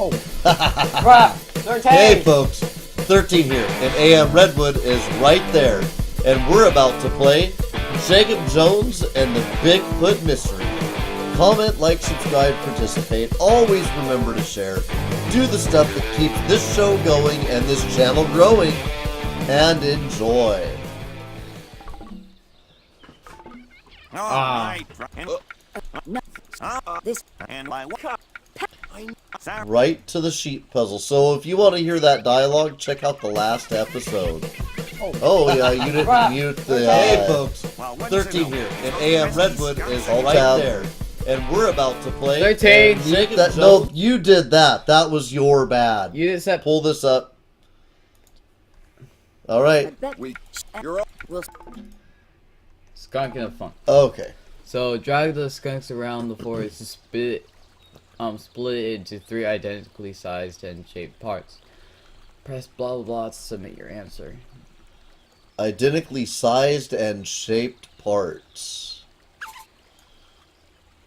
Oh. Crap. 13. Hey folks, 13 here, and AM Redwood is right there, and we're about to play Jacob Jones and the Bigfoot Mystery. Comment, like, subscribe, participate. Always remember to share. Do the stuff that keeps this show going and this channel growing. And enjoy. Right to the sheep puzzle. So if you want to hear that dialogue, check out the last episode. Oh yeah, you didn't mute the... Hey folks, 13 here, and AM Redwood is right there. And we're about to play... 13! No, you did that. That was your bad. You just said... Pull this up. Alright. Skunk in a funk. Okay. So, drag the skunks around the forest to split it into 3 identically sized and shaped parts. Press blah blah blah to submit your answer. Identically sized and shaped parts.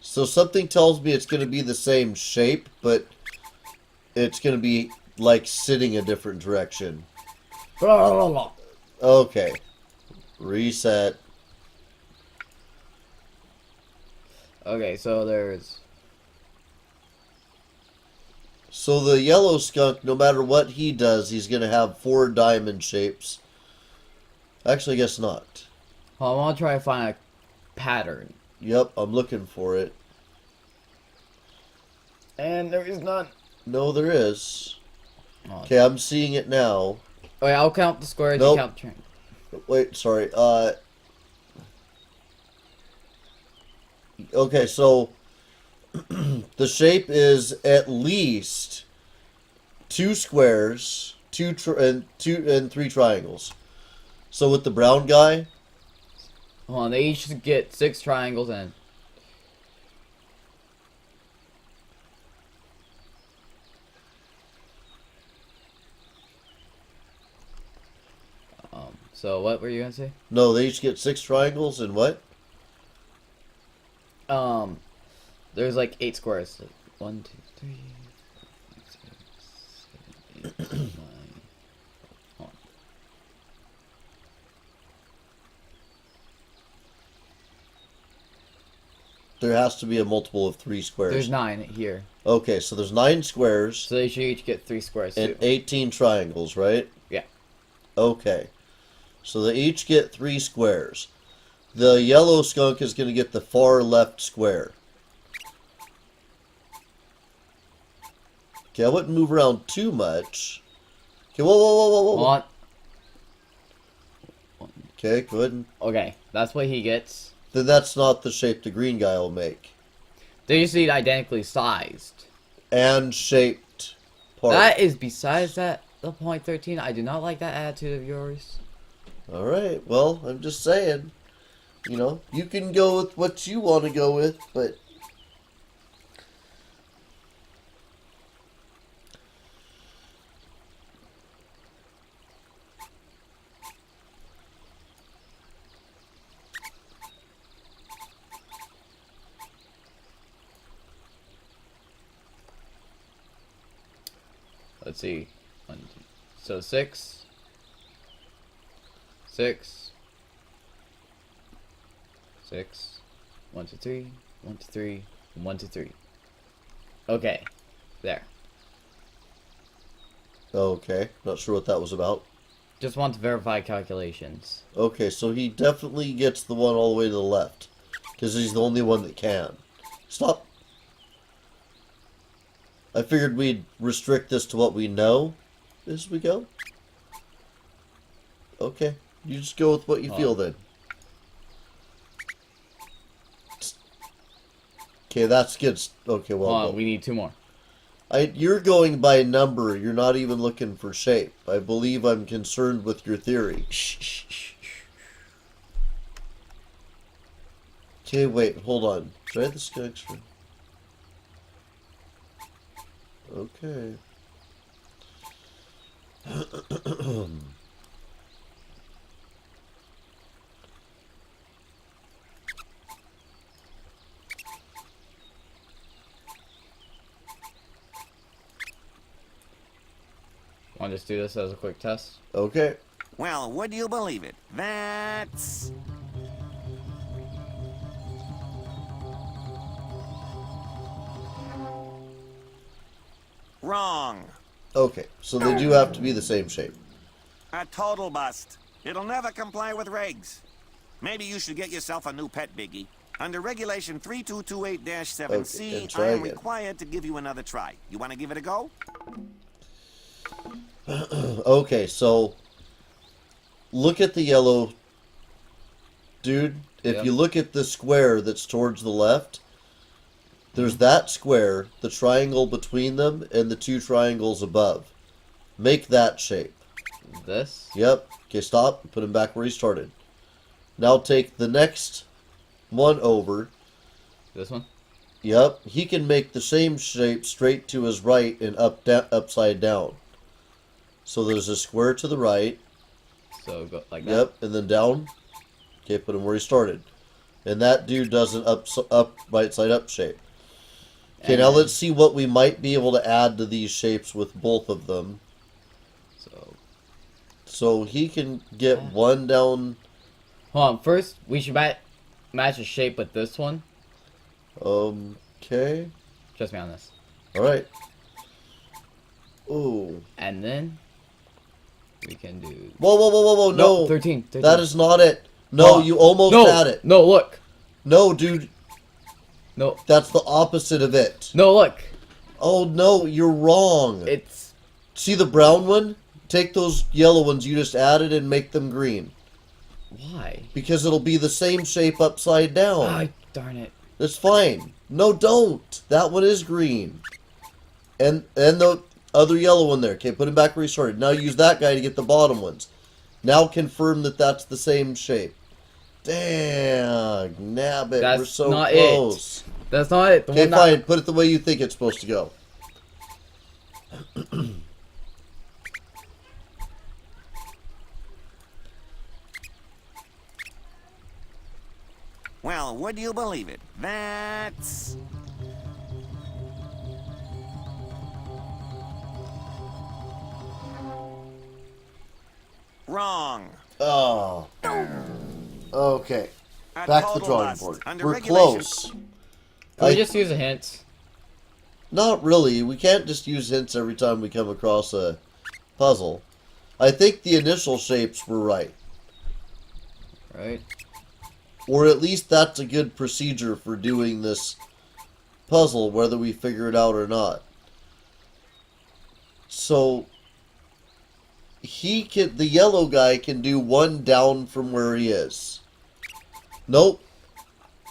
So something tells me it's going to be the same shape, but it's going to be like sitting a different direction. Blah blah blah. Okay. Reset. Okay, so there's... So the yellow skunk, no matter what he does, he's going to have 4 diamond shapes. Actually, I guess not. Well, I want to try to find a pattern. Yep, I'm looking for it. And there is none. No, there is. Oh. Okay, I'm seeing it now. Wait, I'll count the squares, Nope. you count the triangle. Wait, sorry. Okay, so the shape is at least 2 squares, 2 and 3 triangles. So with the brown guy, Hold on, they each get 6 triangles and... So what were you gonna say? no, they each get 6 triangles and what? There's like 8 squares. 1, 2, 3, 4, 5, 6, 7, 8, 9. Hold on. There has to be a multiple of 3 squares. There's 9 here. Okay, so there's 9 squares So they should each get 3 squares and too. 18 triangles, right? Yeah. Okay. So they each get 3 squares. The yellow skunk is going to get the far left square. Okay, I wouldn't move around too much. Okay, whoa. One. Okay, go ahead and... Okay, that's what he gets. Then that's not the shape the green guy will make. They're usually identically sized. And shaped parts. That is besides that the point 13. I do not like that attitude of yours. Alright, well, I'm just saying. You know, you can go with what you want to go with, but... Let's see. 1, 2. So 6. 6. 6. 1, 2, 3. 1, 2, 3. 1, 2, 3. Okay. There. Okay, not sure what that was about. Just want to verify calculations. Okay, so he definitely gets the one all the way to the left. Because he's the only one that can. Stop. I figured we'd restrict this to what we know as we go. Okay, you just go with what you feel then. Okay, that's good. Okay, well, we need 2 more. you're going by number. You're not even looking for shape. I believe I'm concerned with your theory. Okay, wait, hold on. Try the skunks for... Okay. I'll just do this as a quick test. Okay. Well, would you believe it? That's... wrong. Okay, so they do have to be the same shape. A total bust. It'll never comply with regs. Maybe you should get yourself a new pet, Biggie. Under Regulation 3228-7C, Okay, try I am again. required to give you another try. You want to give it a go? Okay, so look at the yellow dude. If Yep. you look at the square that's towards the left, there's that square, the triangle between them, and the two triangles above. Make that shape. This? Yep. Okay, stop. Put him back where he started. Now take the next one over. This one? Yep. He can make the same shape straight to his right and upside down. So there's a square to the right. So go like that. Yep. And then down. Okay, put him where he started. And that dude does an up right side up shape. Okay, And now then- let's see what we might be able to add to these shapes with both of them. So he can get one down. Hold on. First, we should match the shape with this one. Okay. Trust me on this. All right. Ooh. And then we can do. Whoa, whoa, whoa, whoa, whoa! No, 13. that is not it. No, you almost no, had it. No, look. No, dude, No, that's the opposite of it. no, look. Oh no, you're wrong. It's See the brown one? Take those yellow ones you just added and make them green. why? Because it'll be the same shape upside down. Ah, darn it. That's fine. No, don't. That one is green. And the other yellow one there. Okay, put him back where he started. Now use that guy to get the bottom ones. Now confirm that that's the same shape. Dang, nabbit. That's We're so not close. That's not it. The Okay, one that- fine. Put it the way you think it's supposed to go. Well, would you believe it? That's... wrong. Oh. Okay. A Back to the total drawing bust. board. Under We're regulation- close. Can we just use a hint? Not really. We can't just use hints every time we come across a puzzle. I think the initial shapes were right. Right. Or at least that's a good procedure for doing this puzzle, whether we figure it out or not. So, the yellow guy can do one down from where he is. Nope.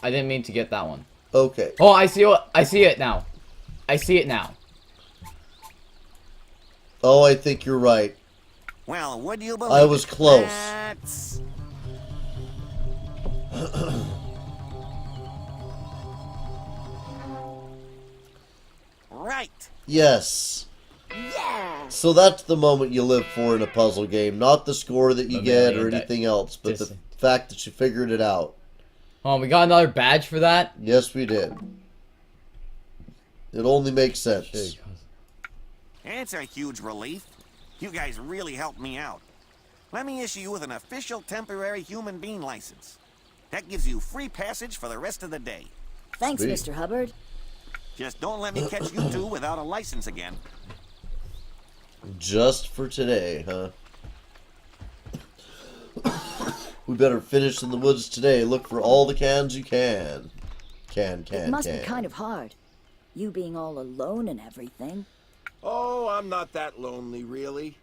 I didn't mean to get that one. Okay. Oh, I see it now. I see it now. Oh, I think you're right. Well, would you believe I was it? close. That's... right. Yes. Yeah. So that's the moment you live for in a puzzle game. Not the score that you The get or million anything else, but the distant. fact that you figured it out. Oh, we got another badge for that? Yes, we did. It only makes sense. Shit. It's a huge relief. You guys really helped me out. Let me issue you with an official temporary human being license. That gives you free passage for the rest of the day. Thanks, Sweet. Mr. Hubbard. Just don't let me catch you two without a license again. Just for today, huh? We better finish in the woods today. Look for all the cans you can. It must be kind of hard. You being all alone and everything. Oh, I'm not that lonely, really.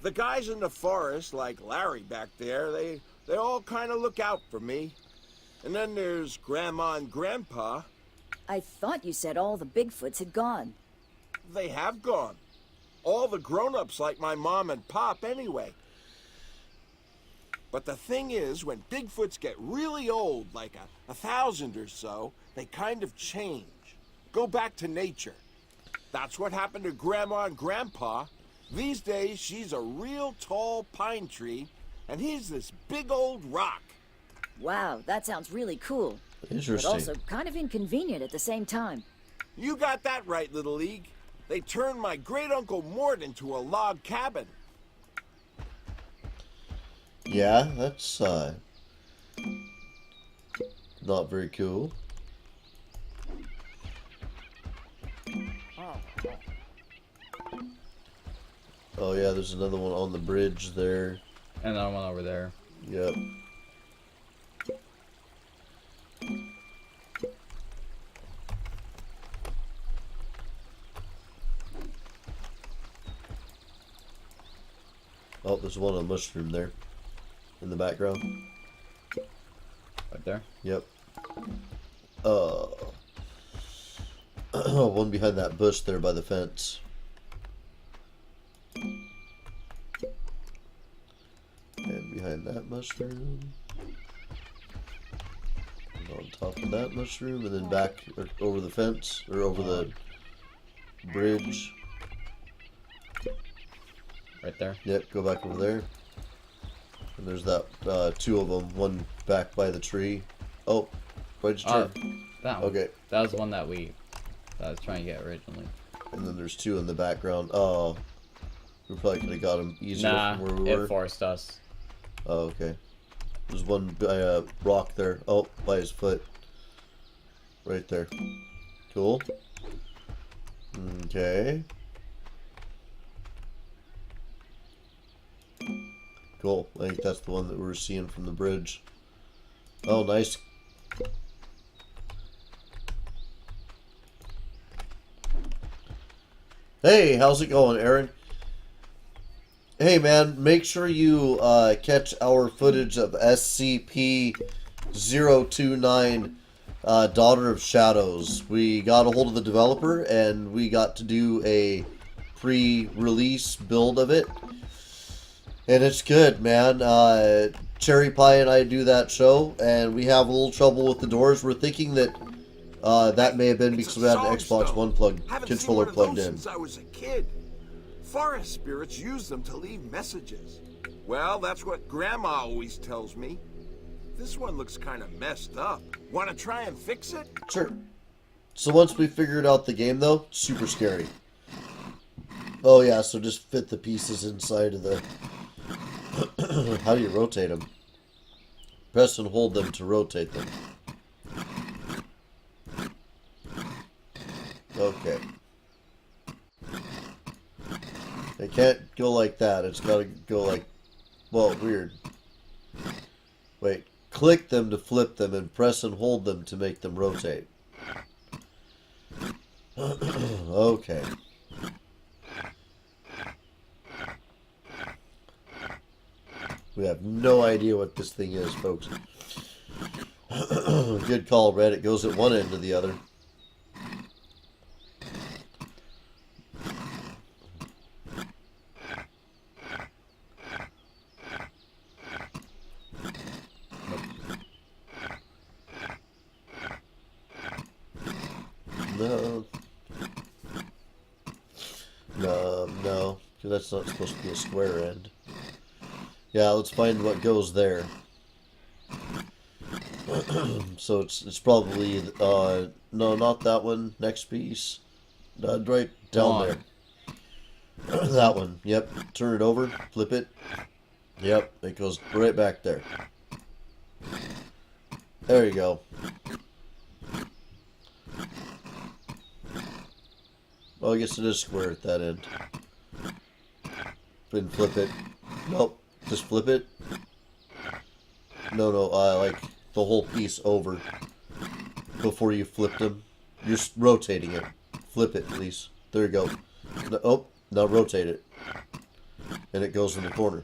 The guys in the forest, like Larry back there, they all kind of look out for me. And then there's Grandma and Grandpa. I thought you said all the Bigfoots had gone. They have gone. All the grown-ups like my mom and pop anyway. But the thing is, when Bigfoots get really old, like 1,000 or so, they kind of change. Go back to nature. That's what happened to Grandma and Grandpa. These days, she's a real tall pine tree, and he's this big old rock. Wow, that sounds really cool. But Interesting. also kind of inconvenient at the same time. You got that right, Little League. They turned my great-uncle Mort into a log cabin. Yeah, that's not very cool. Oh yeah, there's another one on the bridge there. And another one over there. Yep. Oh, there's one on mushroom there. In the background. Right there? Yep. One behind that bush there by the fence. And behind that mushroom. And on top of that mushroom. And then back over the fence. Or over the bridge. Right there? Yep, go back over there. And there's that, two of them. One back by the tree. Oh, why'd you turn? That one. Okay. That was the one that I was trying to get originally. And then there's two in the background. Oh, we probably could have got them easier Nah, from where we were. it forced us. Oh, okay. There's one by a rock there. Oh, by his foot. Right there. Cool. Okay. Cool. I think that's the one that we were seeing from the bridge. Oh, nice. Hey, how's it going, Aaron? Hey, man, make sure you catch our footage of SCP-029, Daughter of Shadows. We got a hold of the developer, and we got to do a pre-release build of it. And it's good, man. Cherry Pie and I do that show, and we have a little trouble with the doors. We're thinking that that may have been because we had an Xbox One controller plugged in. Since I was a kid. Forest spirits use them to leave messages. Well, that's what Grandma always tells me. This one looks kind of messed up. Want to try and fix it? Sure. So once we figured out the game, though, super scary. Oh yeah, so just fit the pieces inside of the... How do you rotate them? Press and hold them to rotate them. Okay. It can't go like that. It's got to go like... Well, weird. Wait. Click them to flip them and press and hold them to make them rotate. Okay. We have no idea what this thing is, folks. Good call, Red. It goes at one end to the other. No. No. Because that's not supposed to be a square end. Yeah, let's find what goes there. So it's probably no, not that one. Next piece, right down there. That one. Yep. Turn it over. Flip it. Yep. It goes right back there. There you go. Well, I guess it is square at that end. Then flip it. Nope. Just flip it. No, like the whole piece over before you flip them. You're just rotating it. Flip it, please. There you go. Oh, now rotate it. And it goes in the corner.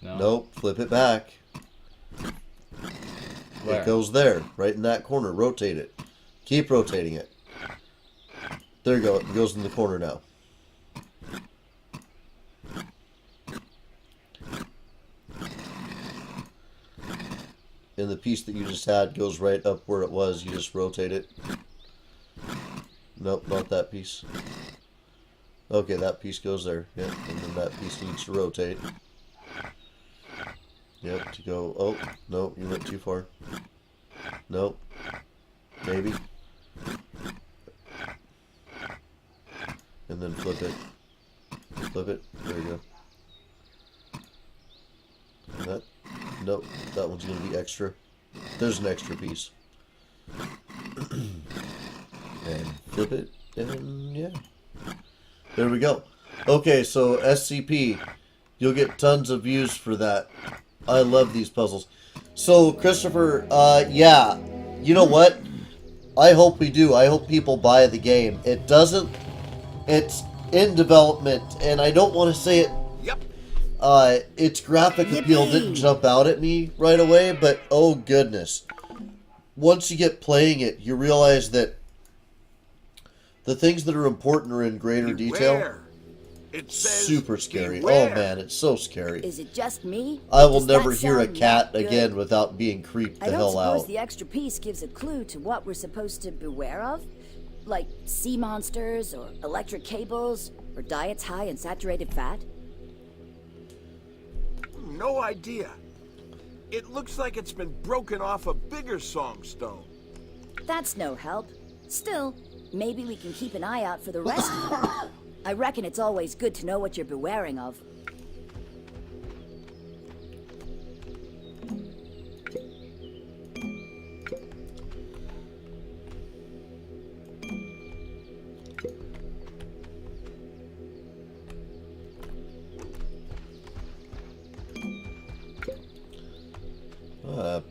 No. Nope, flip it back. Where? It goes there, right in that corner. Rotate it. Keep rotating it. There you go. It goes in the corner now. And the piece that you just had goes right up where it was. You just rotate it. Nope, not that piece. Okay, that piece goes there. Yep, and then that piece needs to rotate. Yep, to go... Oh, no, you went too far. Nope. Maybe. and then flip it. Flip it. There we go. And that, nope, that one's going to be extra. There's an extra piece. And flip it, and yeah. There we go. Okay, so SCP, you'll get tons of views for that. I love these puzzles. So, Christopher, yeah, you know what? I hope we do. I hope people buy the game. It's in development, and I don't want to say it. Yep. Its graphic appeal didn't jump out at me right away, but oh goodness. Once you get playing it, you realize that the things that are important are in greater detail. It says Super scary. beware. Oh man, it's so scary. Is it just me? I will Does that never hear a sound cat not good? again without being creeped I the don't hell suppose out. the extra piece gives a clue to what we're supposed to beware of? Like sea monsters, or electric cables, or diets high in saturated fat? No idea. It looks like it's been broken off a bigger songstone. That's no help. Still, maybe we can keep an eye out for the rest of them. I reckon it's always good to know what you're bewaring of.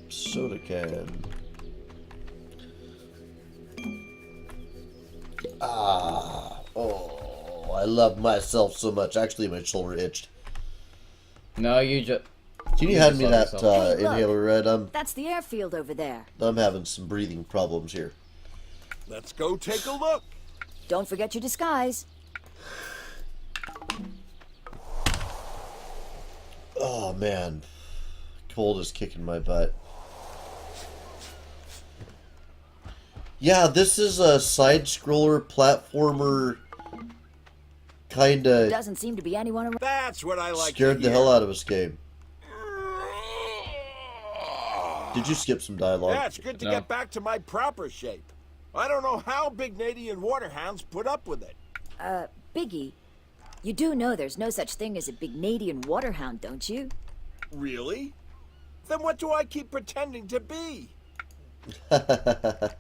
Soda can. Oh, I love myself so much. Actually, my shoulder itched. No, you just. Can you hand me that yourself. Hey, look. inhaler, Red? That's the airfield over there. I'm having some breathing problems here. Let's go take a look. Don't forget your disguise. Oh man, cold is kicking my butt. Yeah, this is a side-scroller platformer, kinda Doesn't seem to be anyone around. That's what I like scared to the hear. hell out of us game. Did you skip some dialogue? Yeah, it's good to No. get back to my proper shape. I don't know how Bignadian waterhounds put up with it. Biggie, you do know there's no such thing as a Bignadian waterhound, don't you? Really? Then what do I keep pretending to be? That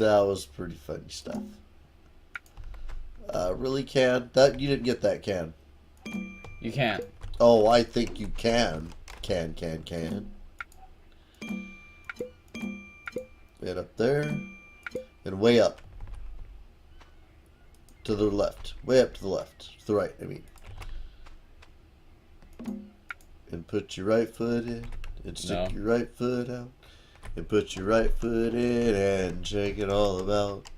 was pretty funny stuff. Really, Can? That you didn't get that, Can? You can't. Oh, I think you can. Can. And up there. And way up. To the left. Way up to the left. To the right, I mean. And put your right foot in. And stick No. your right foot out. And put your right foot in and shake it all about.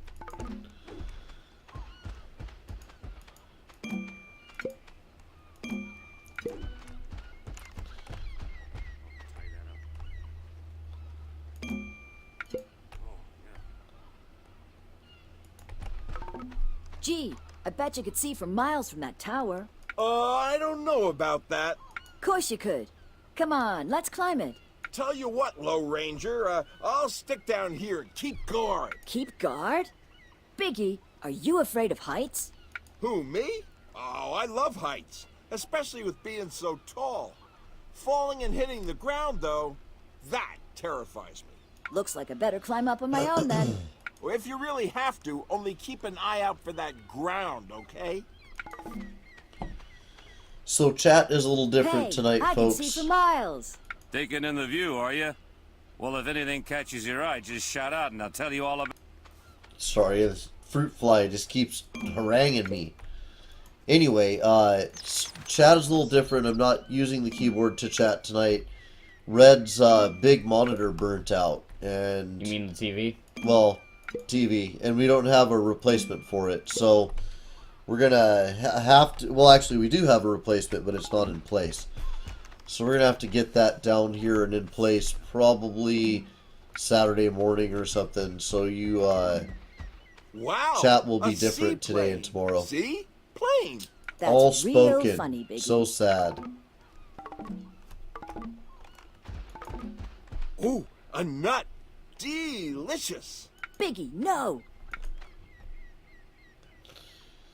Gee, I bet you could see for miles from that tower. I don't know about that. Course you could. Come on, let's climb it. Tell you what, Low Ranger, I'll stick down here and keep guard. Keep guard? Biggie, are you afraid of heights? Who, me? Oh, I love heights, especially with being so tall. Falling and hitting the ground, though, that terrifies me. Looks like I better climb up on my own then. Well, if you really have to, only keep an eye out for that ground, okay? So chat is a little different Hey, tonight, I folks. can see for miles. Taking in the view, are you? Well, if anything catches your eye, just shout out and I'll tell you all about Sorry, this fruit fly just keeps haranguing me. Anyway, chat is a little different. I'm not using the keyboard to chat tonight. Red's big monitor burnt out, and You mean the TV? well, TV, and we don't have a replacement for it. So we're gonna have to. Well, actually, we do have a replacement, but it's not in place. So we're gonna have to get that down here and in place probably Saturday morning or something. So you Wow. chat will be a different today and seaplane. tomorrow. See? Plane. That's All real spoken. funny, Biggie. So sad. Ooh, a nut. Delicious. Biggie, no!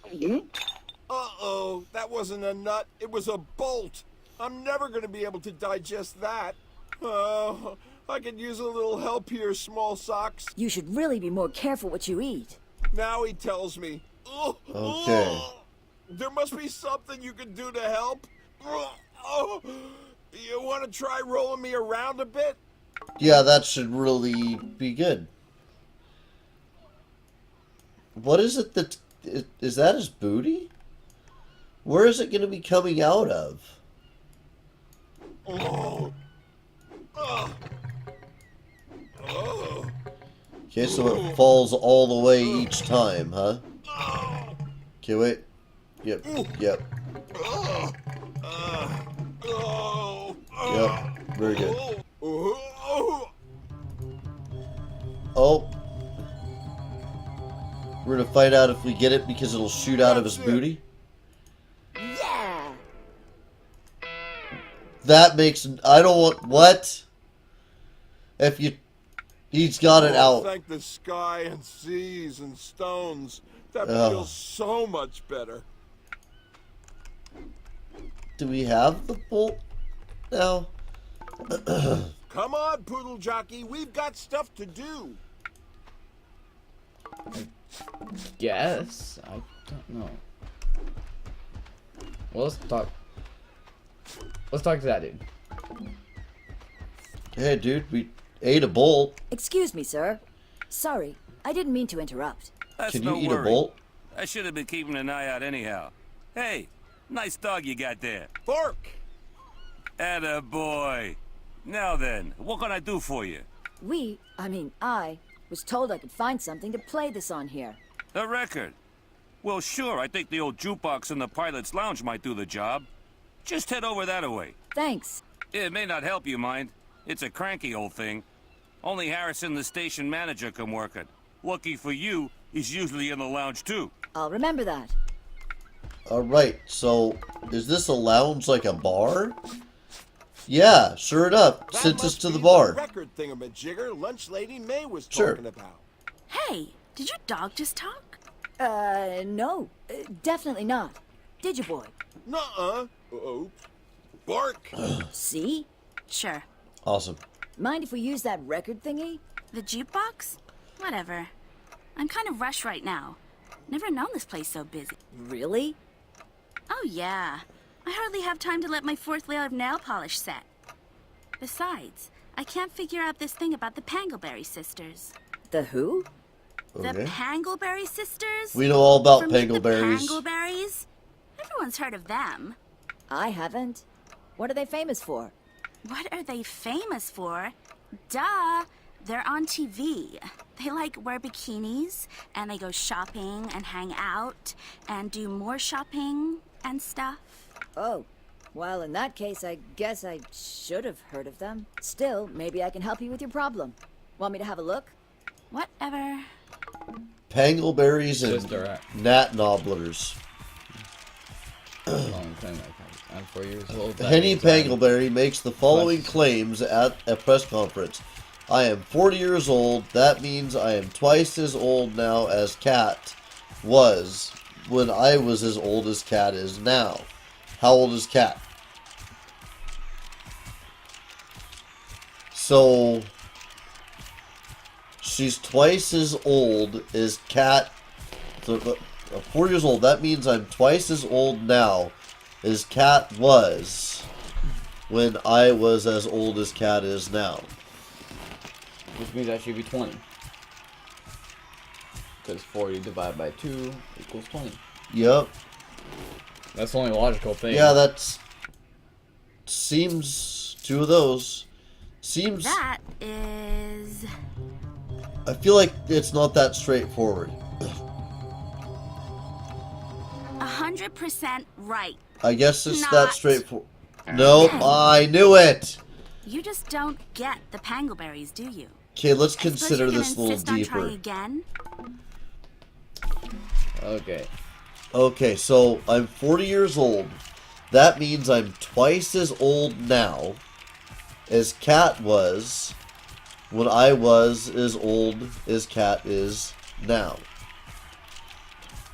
Uh-oh, that wasn't a nut, it was a bolt. I'm never gonna be able to digest that. Oh, I could use a little help here, small socks. You should really be more careful what you eat. Now he tells me. Okay. There must be something you can do to help. Oh, you want to try rolling me around a bit? Yeah, that should really be good. What is it that... Is that his booty? Where is it going to be coming out of? Oh. Okay, so it falls all the way each time, huh? Okay, wait. Yep, yep. Yep, very good. Oh. We're gonna find out if we get it because it'll shoot out of his booty. Yeah! That makes... I don't want... What? If you... He's got it out. Thank the sky and seas and stones. That Ugh. feels so much better. Do we have the bolt now? Come on, Poodle Jockey. We've got stuff to do. Guess. I don't know. Well, let's talk. Let's talk to that dude. Hey, dude, we ate a bolt. Excuse me, sir. Sorry, I didn't mean to interrupt. That's Can no you eat worry. a bolt? I should have been keeping an eye out anyhow. Hey, nice dog you got there. Bark. Atta boy. Now then, what can I do for you? I was told I could find something to play this on here. A record? Well, sure, I think the old jukebox in the pilot's lounge might do the job. Just head over that way. Thanks. It may not help you, mind. It's a cranky old thing. Only Harrison, the station manager, can work it. Lucky for you, he's usually in the lounge, too. I'll remember that. Alright, so is this a lounge like a bar? Yeah, sure enough. That Sent us must to the be bar. record thingamajigger Lunch Lady May was Sure. talking about. Hey, did your dog just talk? No. Definitely not. Did you, boy? Nuh-uh. Oh. Bark. See? Sure. Awesome. Mind if we use that record thingy? The jukebox? Whatever. I'm kind of rushed right now. Never known this place so busy. Really? Oh, yeah. I hardly have time to let my fourth layer of nail polish set. Besides, I can't figure out this thing about the Pangleberry sisters. The who? The Okay. Pangleberry sisters? We know all about From Meet the Pangleberries. Pangleberries? Everyone's heard of them. I haven't. What are they famous for? What are they famous for? Duh! They're on TV. They wear bikinis, and they go shopping and hang out, and do more shopping and stuff. Oh. Well, in that case, I guess I should have heard of them. Still, maybe I can help you with your problem. Want me to have a look? Whatever. Pangleberries Sister, and gnat nobblers. Long time ago. I'm 4 years old. That Henny means I'm- Pangleberry makes the following claims at a press conference. I am 40 years old. That means I am twice as old now as Cat was when I was as old as Cat is now. How old is Cat? So she's twice as old as Cat. So, 4 years old. That means I'm twice as old now as Cat was when I was as old as Cat is now. Which means I should be 20. Because 40 divided by 2 equals 20. Yep. That's the only logical thing. Yeah, that's... Seems... Two of those. Seems... That is... I feel like it's not that straightforward. 100% right. I guess it's that Not. straightforward. Nope, I knew it! You just don't get the Pangleberries, do you? Okay, let's I suppose consider you're gonna this a little insist on trying deeper. again? Okay. Okay, so I'm 40 years old. That means I'm twice as old now as Cat was when I was as old as Cat is now.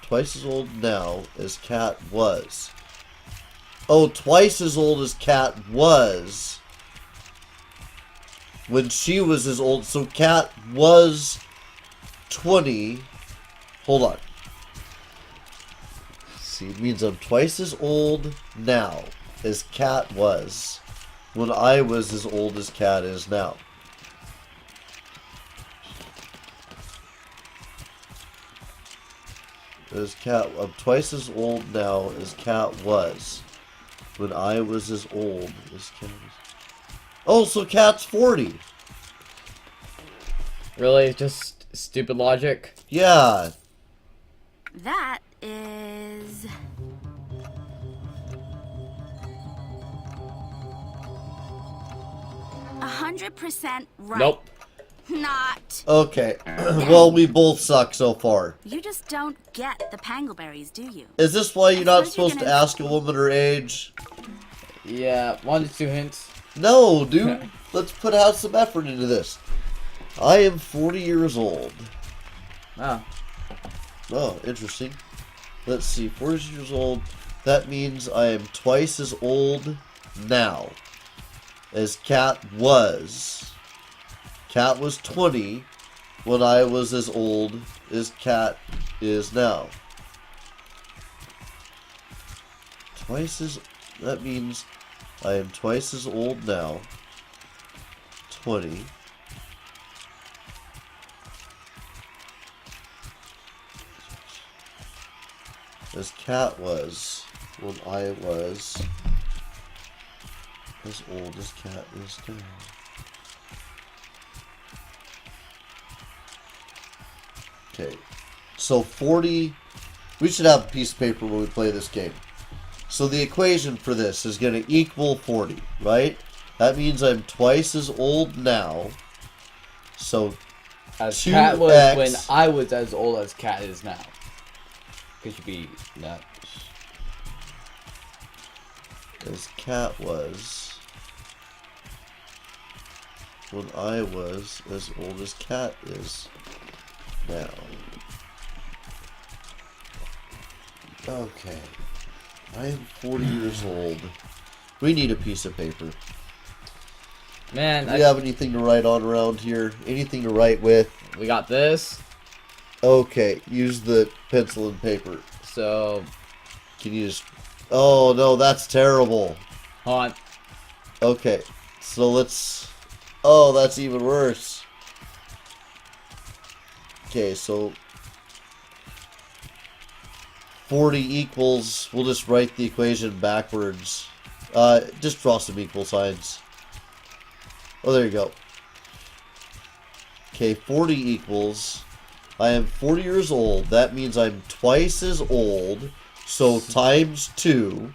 twice as old now as Cat was. Oh, twice as old as Cat was when she was as old. So Cat was 20. Hold on. See, it means I'm twice as old now as Cat was when I was as old as Cat is now. I'm twice as old now as Cat was when I was as old as Cat was. Oh, so Cat's 40. Really? Just stupid logic? Yeah. That is 100% right. Nope. Not. Okay. Well, we both suck so far. You just don't get the pangleberries, do you? Is this why you're not suppose you're supposed to gonna- ask a woman her age? Yeah, 1 to 2 hints. No, dude. Let's have some effort into this. I am 40 years old. Oh. Oh, interesting. Let's see. 40 years old. That means I am twice as old now as Cat was. Cat was 20 when I was as old as Cat is now. That means I am twice as old now. 20. As Cat was when I was as old as Cat is now. Okay, so 40, we should have a piece of paper when we play this game. So the equation for this is going to equal 40, right? That means I'm twice as old now. So As 2x. Cat was when I was as old as Cat is now. Could you be that? As Cat was when I was as old as Cat is now. Okay. I am 40 years old. We need a piece of paper. Man, Do we have anything to write on around here? Anything to write with? we got this. Okay, use the pencil and paper. So, Can you just... Oh, no, that's terrible. hold on. Okay, so let's... Oh, that's even worse. Okay, so... 40 equals... We'll just write the equation backwards. Just draw some equal signs. Oh, there you go. Okay, 40 equals... I am 40 years old. That means I'm twice as old. So times 2.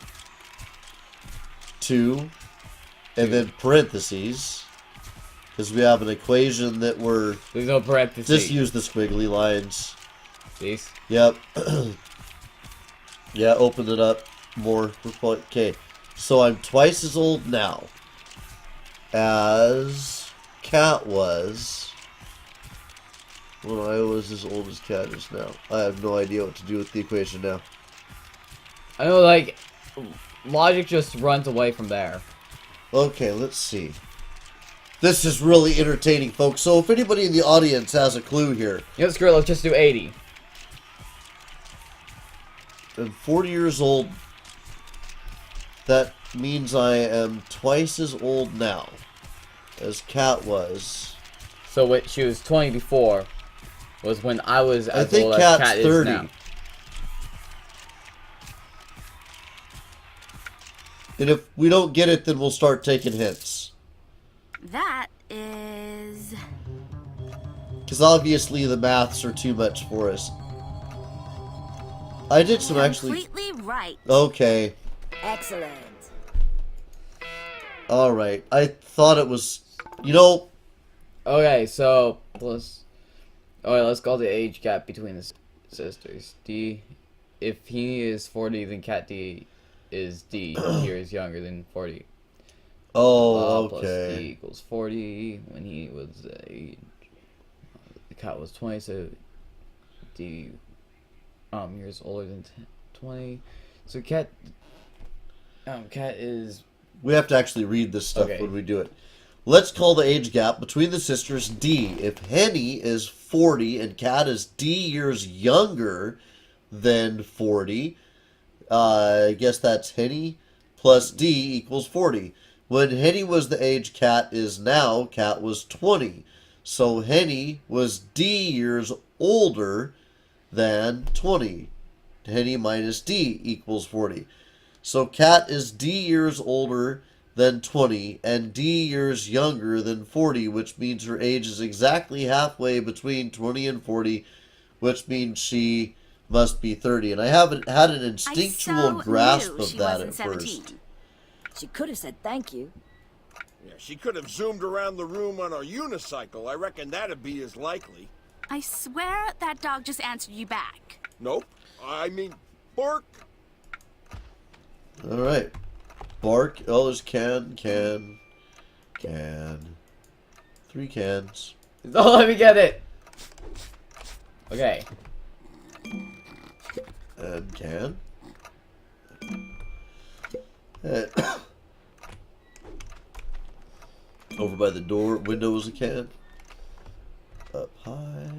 2. And then parentheses. Because we have an equation that we're... There's no parentheses. Just use the squiggly lines. These. Yep. Yeah, open it up more. Okay. So I'm twice as old now as Cat was when I was as old as Cat is now. I have no idea what to do with the equation now. I know, like, logic just runs away from there. Okay, let's see. This is really entertaining, folks. So if anybody in the audience has a clue here, You know, screw it, let's just do 80. I'm 40 years old. That means I am twice as old now as Cat was. So what she was 20 before was when I was I as think old as Cat's Cat 30. is now. And if we don't get it, then we'll start taking hints. That is Because obviously the maths are too much for us. I did some actually... completely right. Okay. Excellent. Alright. I thought it was... You know... Okay, so let's call the age gap between the sisters. D, if he is 40, then Cat D is D. He is younger than 40. Oh, Plus D okay. equals 40 when he was the age. The Cat was 20, so D years older than 20. So Cat is We have to actually read this stuff Okay. when we do it. Let's call the age gap between the sisters D. If Henny is 40 and Kat is D years younger than 40, I guess that's Henny plus D equals 40. When Henny was the age Kat is now, Kat was 20. So Henny was D years older than 20. Henny minus D equals 40. So Kat is D years older than 20 and D years younger than 40, which means her age is exactly halfway between 20 and 40, which means she must be 30. And I haven't had an instinctual grasp of that at first. She could have said thank you. Yeah, she could have zoomed around the room on a unicycle. I reckon that'd be as likely. I swear that dog just answered you back. Nope. I mean, bark. All right. Bark. Oh, there's can. 3 cans. Oh, let me get it. Okay. And can. And over by the door window is a can. Up high.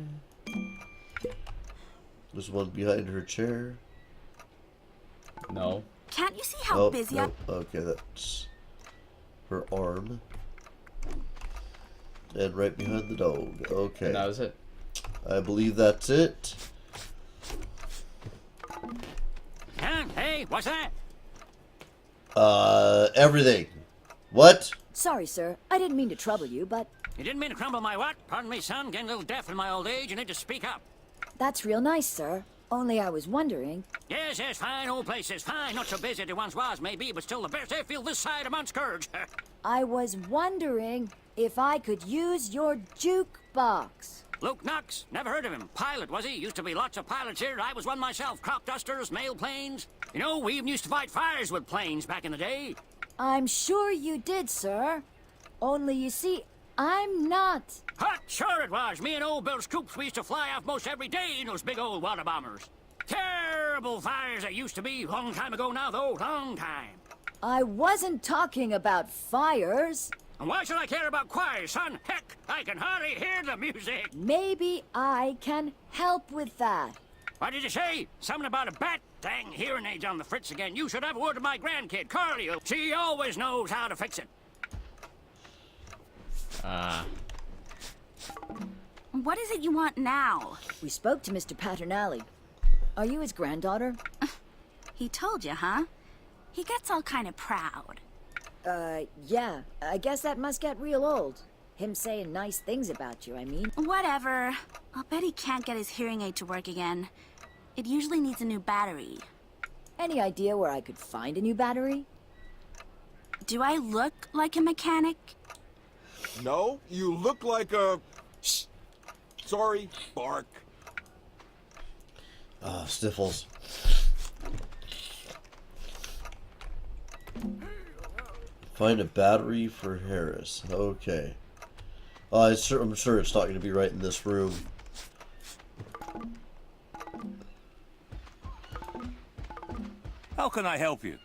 There's one behind her chair. No. Can't you see how busy no. Okay, that's her arm. And right behind the dog. Okay. And that was it. I believe that's it. Hey, what's that? Everything. What? Sorry, sir. I didn't mean to trouble you, but You didn't mean to crumble my what? Pardon me, son. Getting a little deaf in my old age. You need to speak up. that's real nice, sir. Only I was wondering. Yes, fine old places. Fine. Not so busy as it once was, maybe, but still the best airfield this side of Mount Scourge. I was wondering if I could use your jukebox. Luke Knox. Never heard of him. Pilot, was he? Used to be lots of pilots here. I was one myself. Crop dusters, mail planes. You know, we even used to fight fires with planes back in the day. I'm sure you did, sir. Only you see, I'm not. Hot, sure it was. Me and old Bill Scoops, we used to fly off most every day in those big old water bombers. Terrible fires that used to be. Long time ago now, though. Long time. I wasn't talking about fires. And why should I care about choirs, son? Heck, I can hardly hear the music. Maybe I can help with that. What did you say? Something about a bat? Dang, hearing aids on the fritz again. You should have a word with my grandkid, Carly. She always knows how to fix it. What is it you want now? We spoke to Mr. Paternally. Are you his granddaughter? He told you, huh? He gets all kind of proud. Yeah. I guess that must get real old. Him saying nice things about you, I mean. Whatever. I'll bet he can't get his hearing aid to work again. It usually needs a new battery. Any idea where I could find a new battery? Do I look like a mechanic? No, you look like a... Shh. Sorry, bark. Sniffles. Find a battery for Harris. Okay. I'm sure it's not going to be right in this room. How can I help you?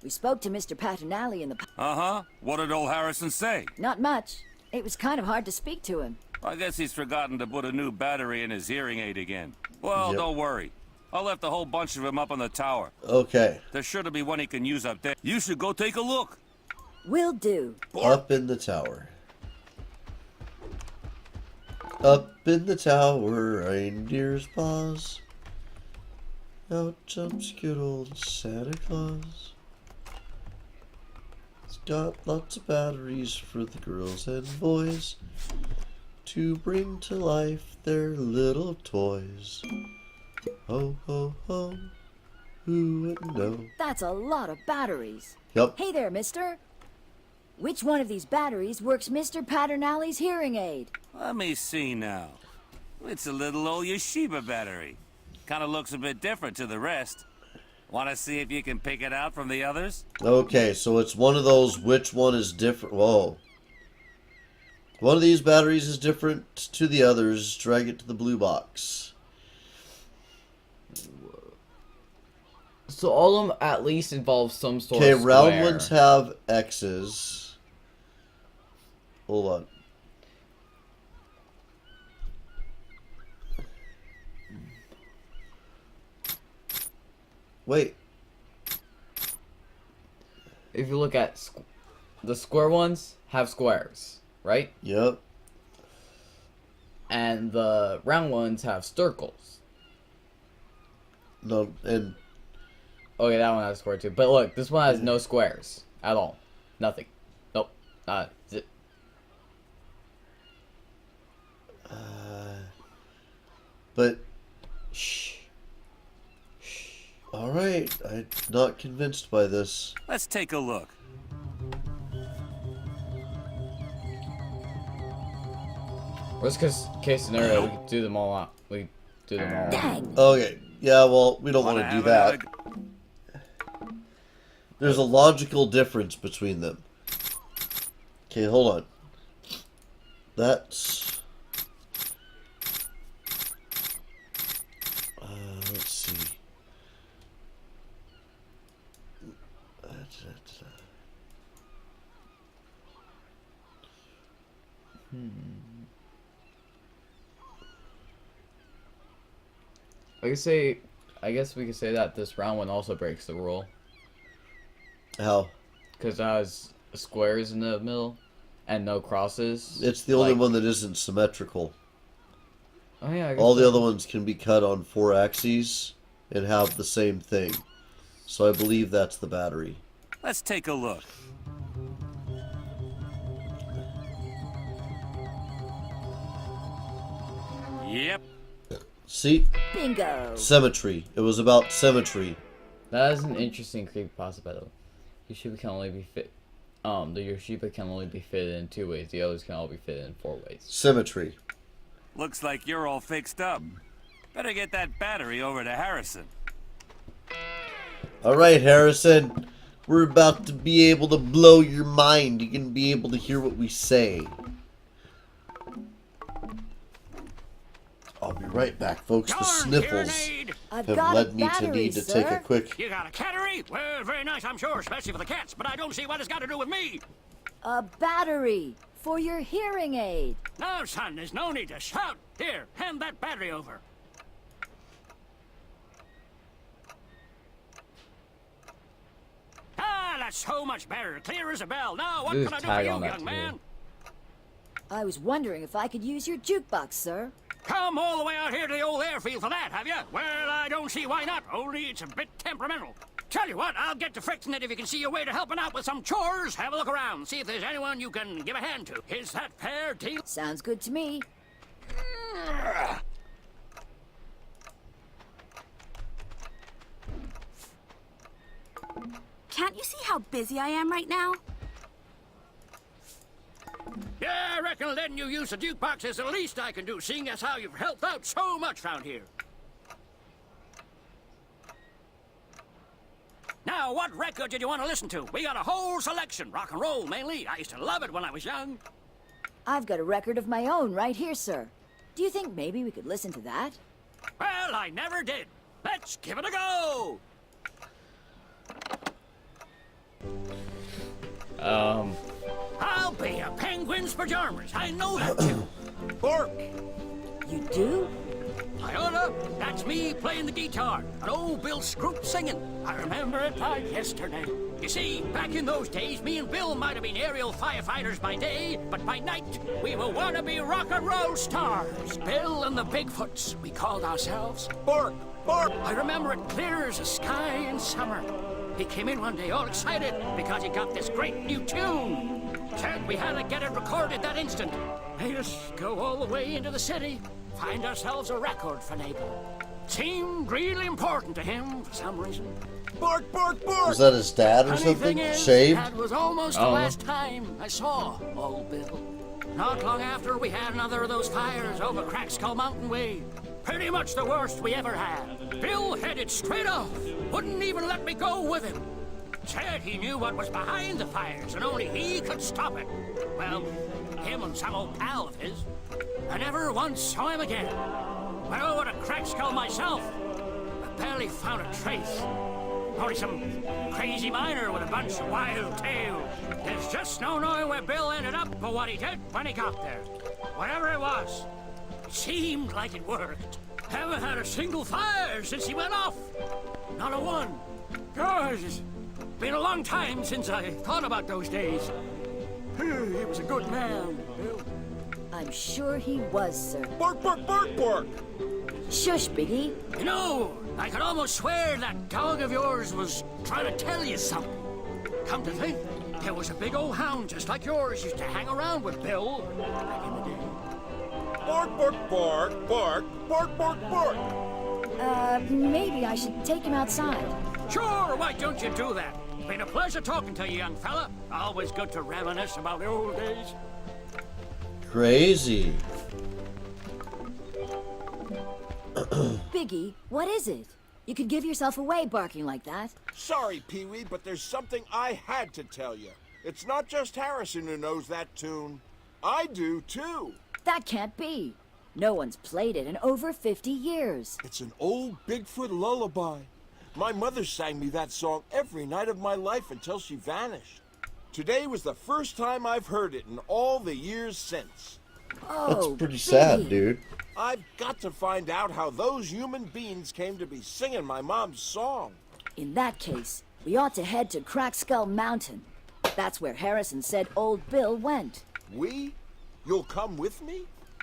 We spoke to Mr. Paternally in the... Uh-huh. What did old Harrison say? Not much. It was kind of hard to speak to him. I guess he's forgotten to put a new battery in his hearing aid again. Well, Yep. don't worry. I left a whole bunch of them up on the tower. Okay. There's sure to be one he can use up there. You should go take a look. Will do. Up in the tower. Up in the tower, reindeer's paws. Out jumps good old Santa Claus. He's got lots of batteries for the girls and boys to bring to life their little toys. Ho, ho, ho, who wouldn't know? That's a lot of batteries. Yup. Hey there, mister. Which one of these batteries works Mr. Paternally's hearing aid? Let me see now. It's a little old Yeshiva battery. Kind of looks a bit different to the rest. Want to see if you can pick it out from the others? Okay, so it's one of those, which one is different? Whoa. One of these batteries is different to the others. Drag it to the blue box. So all of them at least involve some sort Okay, of square. round ones have X's. Hold on. Wait. If you look at the square ones have squares, right? Yep. And the round ones have circles. No, and Okay, that one has a square too. But look, this one has no squares at all. Nothing. Nope. Not zip. but Shh. all right, I'm not convinced by this. Let's take a look. Worst case scenario, we could do them all out. We do them all. Dang. Okay, yeah, well, we don't want Wanna to do have that. There's a logical difference between them. Okay, hold on. That's... let's see. I guess we could say that this round one also breaks the rule. How? Because it has squares in the middle and no crosses. It's the only Like- one that isn't symmetrical. Oh yeah, I guess All the so. other ones can be cut on 4 axes and have the same thing. So I believe that's the battery. Let's take a look. Yep. See? Bingo. Symmetry. It was about symmetry. That is an interesting creepypasta, by the way. Yoshiba can only be fit. The Yoshiba can only be fitted in 2 ways. The others can all be fitted in 4 ways. Symmetry. Looks like you're all fixed up. Better get that battery over to Harrison. Alright, Harrison. We're about to be able to blow your mind. You're going to be able to hear what we say. I'll be right back, folks. The Darn sniffles hearing aid. I've have got led a me to battery, need to sir. take a quick... You got a cattery? Well, very nice, I'm sure, especially for the cats, but I don't see what it's got to do with me. A battery for your hearing aid. No, son, there's no need to shout. Here, hand that battery over. Ah, that's so much better. Clear as a bell. Now, what Just can I do tag for on you, that young too. man? I was wondering if I could use your jukebox, sir. Come all the way out here to the old airfield for that, have you? Well, I don't see why not, only it's a bit temperamental. Tell you what, I'll get to fixing it if you can see your way to helping out with some chores. Have a look around, see if there's anyone you can give a hand to. Is that fair deal? Sounds good to me. Can't you see how busy I am right now? Yeah, I reckon letting you use the jukebox is the least I can do, seeing as how you've helped out so much round here. Now, what record did you want to listen to? We got a whole selection. Rock and roll, mainly. I used to love it when I was young. I've got a record of my own right here, sir. Do you think maybe we could listen to that? Well, I never did. Let's give it a go. I'll be a penguin's pajamas. I know that too. Bork! You do? Iota, that's me playing the guitar, and old Bill Scroop singing. I remember it like yesterday. You see, back in those days, me and Bill might have been aerial firefighters by day, but by night, we were wannabe rock and roll stars. Bill and the Bigfoots, we called ourselves. Bork! Bork! I remember it clear as the sky in summer. He came in one day all excited because he got this great new tune. Said we had to get it recorded that instant. Made us go all the way into the city, find ourselves a record finagle. Seemed really important to him for some reason. Bork! Bork! Bork! Was that his dad or Funny something? thing is, Shaved? that was almost the Oh. last time I saw old Bill. Not long after, we had another of those fires over Crack Skull Mountain way. Pretty much the worst we ever had. Bill headed straight off. Wouldn't even let me go with him. Said he knew what was behind the fires and only he could stop it. Well, him and some old pal of his. I never once saw him again. Well, what a crack skull myself. I barely found a trace. Only some crazy miner with a bunch of wild tales. There's just no knowing where Bill ended up or what he did when he got there. Whatever it was, it seemed like it worked. Haven't had a single fire since he went off. Not a one. Gosh, it's been a long time since I thought about those days. He was a good man, Bill. I'm sure he was, sir. Bark, bark, bark, bark! Shush, Biggie. You know, I could almost swear that dog of yours was trying to tell you something. Come to think, there was a big old hound just like yours used to hang around with Bill back in the day. Bark, bark, bark, bark, bark, bark, bark! Maybe I should take him outside. Sure, why don't you do that? Been a pleasure talking to you, young fella. Always good to reminisce about the old days. Crazy. Biggie, what is it? You could give yourself away barking like that. Sorry, Pee-wee, but there's something I had to tell you. It's not just Harrison who knows that tune. I do, too. That can't be. No one's played it in over 50 years. It's an old Bigfoot lullaby. My mother sang me that song every night of my life until she vanished. Today was the first time I've heard it in all the years since. Oh, That's pretty sad, Biggie. dude. I've got to find out how those human beings came to be singing my mom's song. In that case, we ought to head to Crack Skull Mountain. That's where Harrison said old Bill went. We? You'll come with me?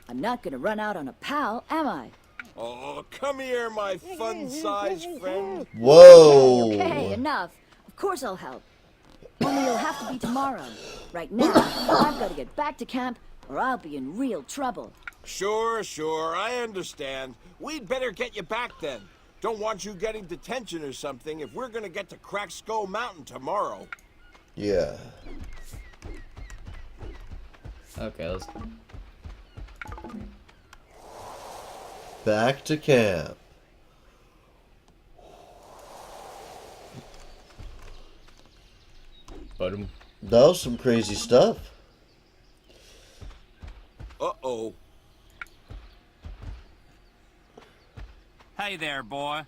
I'm not gonna run out on a pal, am I? Oh, come here, my fun-sized friend. Whoa. Okay, enough. Of course I'll help. Only it'll have to be tomorrow. Right now, I've got to get back to camp or I'll be in real trouble. Sure, I understand. We'd better get you back then. Don't want you getting detention or something if we're gonna get to Crack Skull Mountain tomorrow. Yeah. Okay, let's. Back to camp. Bottom. That was some crazy stuff. Uh-oh. Hey there, boy.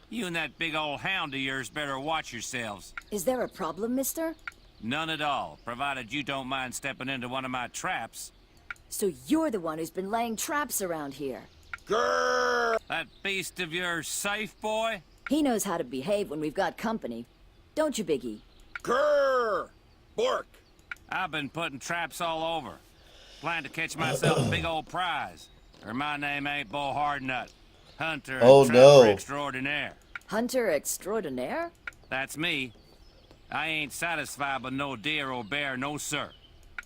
You and that big old hound of yours better watch yourselves. Is there a problem, mister? None at all, provided you don't mind stepping into one of my traps. So you're the one who's been laying traps around here. Grrr! That beast of yours safe, boy? He knows how to behave when we've got company. Don't you, Biggie? Grrr! Bork! I've been putting traps all over. Plan to catch myself a big old prize. Or my name ain't Bo Hardnut. Hunter Oh, and trapper no. extraordinaire. Hunter extraordinaire? That's me. I ain't satisfied with no deer or bear, no sir.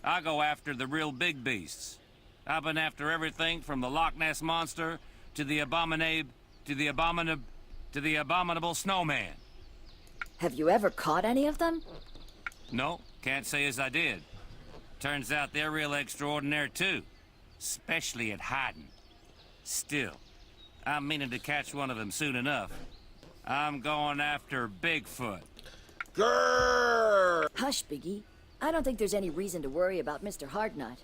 I go after the real big beasts. I've been after everything from the Loch Ness Monster to the abominable snowman. Have you ever caught any of them? No, can't say as I did. Turns out they're real extraordinary too, especially at hiding. Still, I'm meaning to catch one of them soon enough. I'm going after Bigfoot. Grrr! Hush, Biggie. I don't think there's any reason to worry about Mr. Hardnut.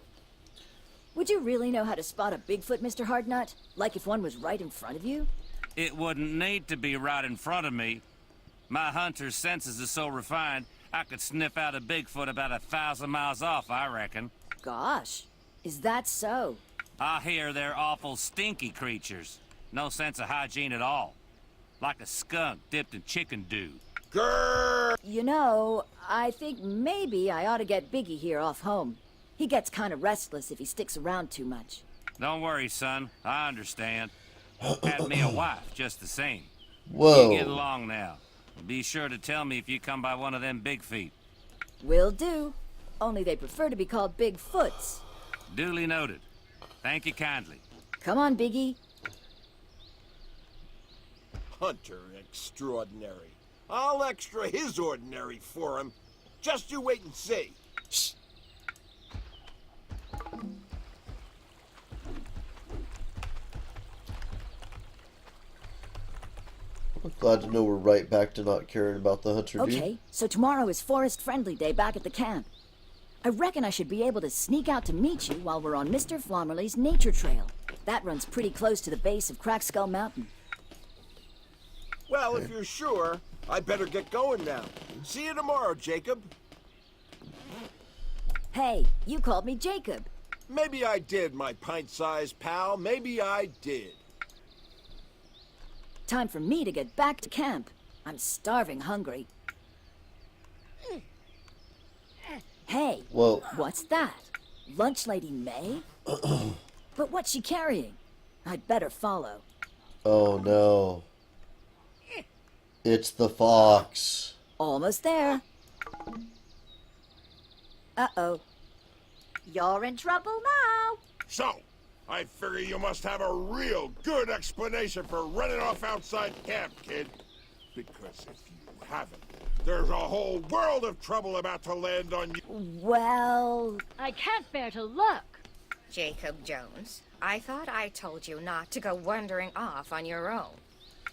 Would you really know how to spot a Bigfoot, Mr. Hardnut? Like if one was right in front of you? It wouldn't need to be right in front of me. My hunter's senses are so refined, I could sniff out a Bigfoot about 1,000 miles off, I reckon. Gosh, is that so? I hear they're awful stinky creatures. No sense of hygiene at all. Like a skunk dipped in chicken dew. Grrr! You know, I think maybe I ought to get Biggie here off home. He gets kind of restless if he sticks around too much. Don't worry, son. I understand. Had me a wife just the same. Whoa. You get along now. Be sure to tell me if you come by one of them big feet. Will do. Only they prefer to be called Bigfoots. Duly noted. Thank you kindly. Come on, Biggie. Hunter extraordinary. I'll extra his ordinary for him. Just you wait and see. Shh. I'm glad to know we're right back to not caring about the hunter dude. Okay, so tomorrow is Forest Friendly Day back at the camp. I reckon I should be able to sneak out to meet you while we're on Mr. Flommerly's nature trail. That runs pretty close to the base of Crack Skull Mountain. Well, if you're sure, I better get going now. See you tomorrow, Jacob. Hey, you called me Jacob. Maybe I did, my pint-sized pal. Maybe I did. Time for me to get back to camp. I'm starving hungry. Hey, Whoa. what's that? Lunch Lady May? But what's she carrying? I'd better follow. Oh no. It's the fox. Almost there. Uh-oh. You're in trouble now. So, I figure you must have a real good explanation for running off outside camp, kid. Because if you haven't, there's a whole world of trouble about to land on you. Well... I can't bear to look. Jacob Jones, I thought I told you not to go wandering off on your own.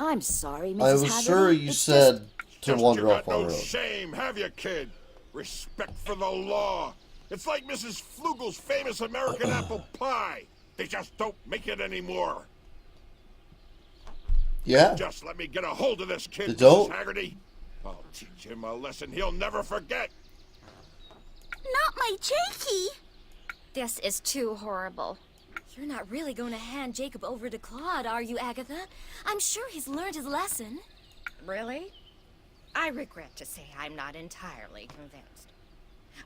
I'm sorry, Mrs. I was Haggerty. sure you It's said to Just wander you got off on no the road. shame, have you, kid? Respect for the law. It's like Mrs. Flugel's famous American apple pie. They just don't make it anymore. Yeah? Just let me get a hold of this kid, They don't? Mrs. Haggerty. I'll teach him a lesson he'll never forget. Not my Jakey! This is too horrible. You're not really going to hand Jacob over to Claude, are you, Agatha? I'm sure he's learned his lesson. Really? I regret to say I'm not entirely convinced.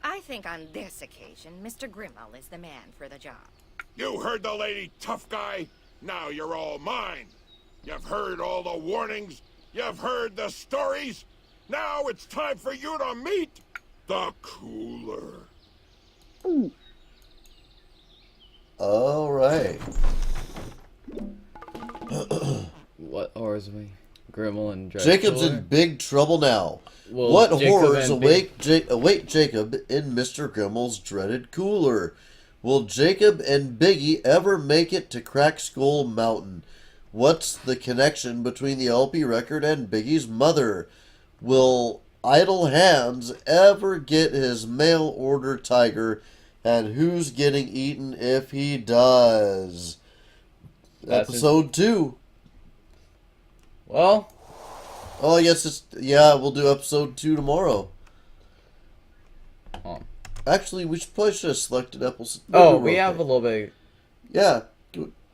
I think on this occasion, Mr. Grimmel is the man for the job. You heard the lady, tough guy. Now you're all mine. You've heard all the warnings. You've heard the stories. Now it's time for you to meet the cooler. Alright. What horrors we? Grimmel and Dracula? Jacob's in big trouble now. Well, What Jacob horrors and await Jacob in Mr. Grimmel's dreaded cooler? Will Jacob and Biggie ever make it to Crack Skull Mountain? What's the connection between the LP record and Biggie's mother? Will Idle Hands ever get his mail order tiger? And who's getting eaten if he does? That's Episode 2. Well, Oh, I guess it's... Yeah, we'll do episode 2 tomorrow. oh, Actually, we probably should have selected episode... we have a little bit. Yeah,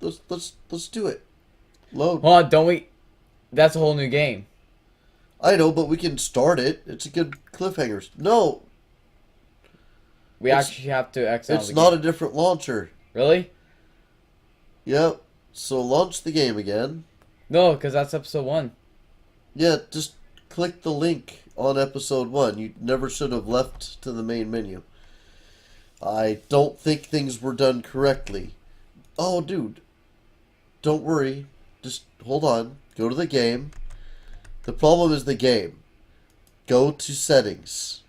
let's do it. Load. Hold on, don't we? That's a whole new game. I know, but we can start it. It's a good cliffhanger. No, We actually have to exile it's the not game. a different launcher. Really? Yep. So launch the game again. No, because that's episode 1. Yeah, just click the link on episode 1. You never should have left to the main menu. I don't think things were done correctly. Oh, dude. Don't worry. Just hold on. Go to the game. The problem is the game. Go to settings.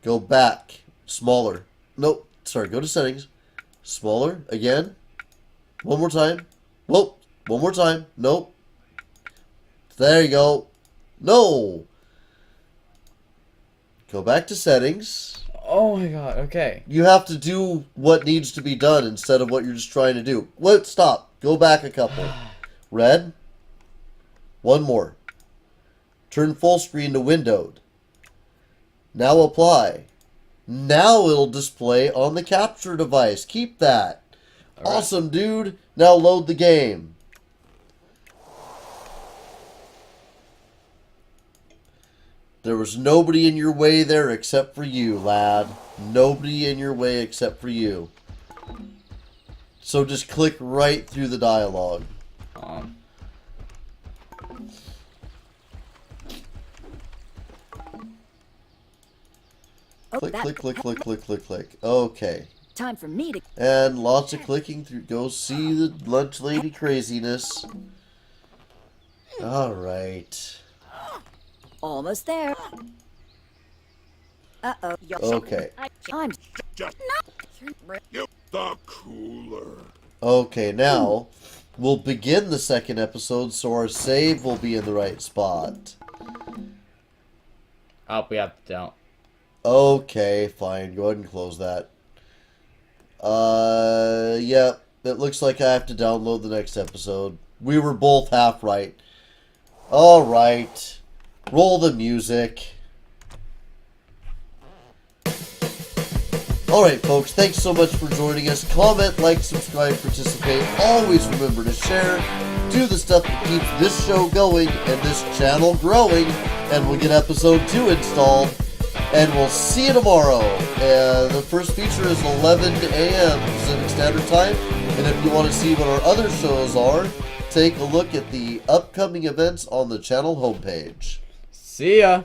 Go back. Smaller. Nope. Sorry, go to settings. Smaller. Again. One more time. Whoa. One more time. Nope. There you go. No. Go back to settings. Oh my god, okay. You have to do what needs to be done instead of what you're just trying to do. Wait, stop. Go back a couple. Red. One more. Turn full screen to windowed. Now apply. Now it'll display on the capture device. Keep that. All right. Awesome, dude. Now load the game. There was nobody in your way there except for you, lad. Nobody in your way except for you. So just click right through the dialogue. Oh, Click, that- click, click, click, click, click, click. Okay. Time for me to... And lots of clicking through. Go see the lunch lady craziness. Alright. Almost there. Uh-oh. Okay. I'm... Just you the cooler. Okay, now we'll begin the second episode so our save will be in the right spot. Oh, we have to down. Okay, fine. Go ahead and close that. Yep. It looks like I have to download the next episode. We were both half right. Alright. Roll the music. Alright, folks, thanks so much for joining us. Comment, like, subscribe, participate. Always remember to share. Do the stuff that keeps this show going and this channel growing. And we'll get episode 2 installed. And we'll see you tomorrow. The first feature is 11 a.m. Pacific Standard Time. And if you want to see what our other shows are, take a look at the upcoming events on the channel homepage. See ya.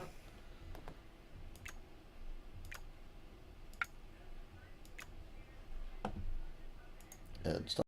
And stop.